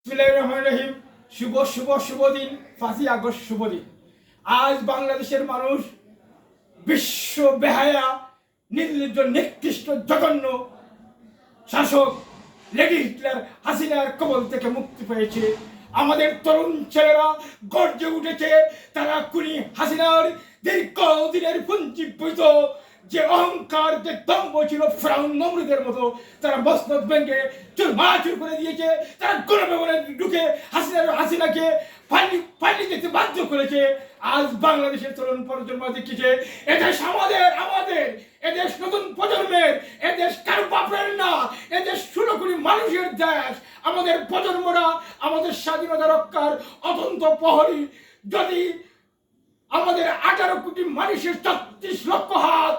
বিসমিল্লাহির রহমানির রহিম। শুভ শুভ শুভ দিন, 5ই আগস্ট শুভ দিন। আজ বাংলাদেশের মানুষ বিশ্ব বেহায়া, নির্লজ্জ, নিকৃষ্ট, জঘন্য শাসক লেডি হিটলার হাসিনার কবল থেকে মুক্তি পেয়েছে। আমাদের তরুণ ছেলেরা গর্জে উঠেছে। তারা খুনি হাসিনার দীর্ঘদিনের পুঞ্জীভূত যে অহংকার, যে দম্ভ ছিল ফেরাউন নমরুদের মতো, তারা মসনদ ভেঙে চুরমাচুর করে দিয়েছে। তারা গণভবনে ঢুকে হাসিনাকে পালিয়ে যেতে বাধ্য করেছে। আজ বাংলাদেশের তরুণ প্রজন্ম দেখেছে এদেশ আমাদের এদেশ নতুন প্রজন্মের, এদেশ কারো বাপের না, এদেশ 16 কোটি মানুষের দেশ। আমাদের প্রজন্মরা আমাদের স্বাধীনতা রক্ষার অতন্ত প্রহরী। যদি আমাদের 18 কোটি মানুষের 36 লক্ষ হাত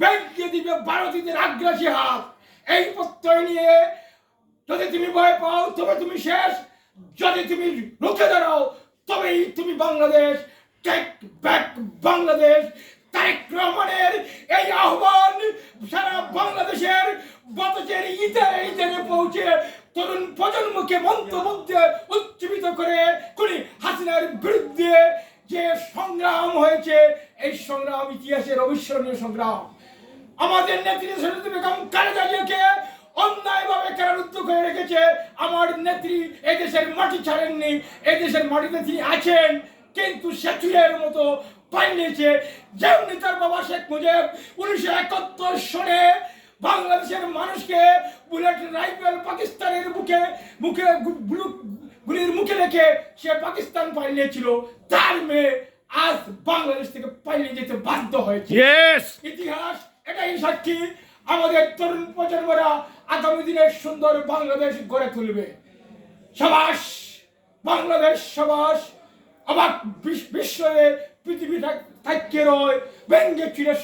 ভেঙে দিবে ভারতীয়দের আগ্রাসী হাত। এই প্রত্যয় নিয়ে যদি তুমি ভয় পাও তবে তুমি শেষ, যদি তুমি রুখে দাঁড়াও তবেই তুমি বাংলাদেশ। Take back Bangladesh. তারেক রহমানের এই আহ্বান সারা বাংলাদেশের বাতাসের ইতারে পৌঁছে তরুণ প্রজন্মকে মন্ত্রমুগ্ধে উজ্জীবিত করে খুনি হাসিনার বিরুদ্ধে যে সংগ্রাম হয়েছে, এই সংগ্রাম ইতিহাসের অবিস্মরণীয় সংগ্রাম। আমাদের নেত্রী বেগম খালেদা জিয়াকে অন্যায়ভাবে কারারুদ্ধ করে রেখেছে। আমার নেত্রী এদেশের মাটি ছাড়েননি, এদেশের মাটিতে তিনি আছেন, কিন্তু সে চুরের মতো পালিয়েছে। যেমনি তার বাবা শেখ মুজিব 1971 সনে বাংলাদেশের মানুষকে বুলেট রাইফেল পাকিস্তানের গুলির মুখে রেখে সে পাকিস্তান পালিয়েছিল, তার মেয়ে আজ বাংলাদেশ থেকে পালিয়ে যেতে বাধ্য হয়েছে। ইতিহাস এটাই সাক্ষী। আমাদের তরুণ প্রজন্মরা আগামী দিনের সুন্দর বাংলাদেশ গড়ে তুলবে। সাবাস বাংলাদেশ, সাবাস। অবাক বিশ্বে পৃথিবী থাকতে রয় ব্যঙ্গে চিরে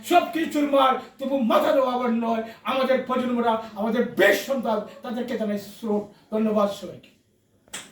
সবকিছুর মার, তবু মাথা দেওয়াবার নয়। আমাদের প্রজন্মরা, আমাদের বেশ সন্তান, তাদেরকে জানাই শ্রোত। ধন্যবাদ সবাইকে।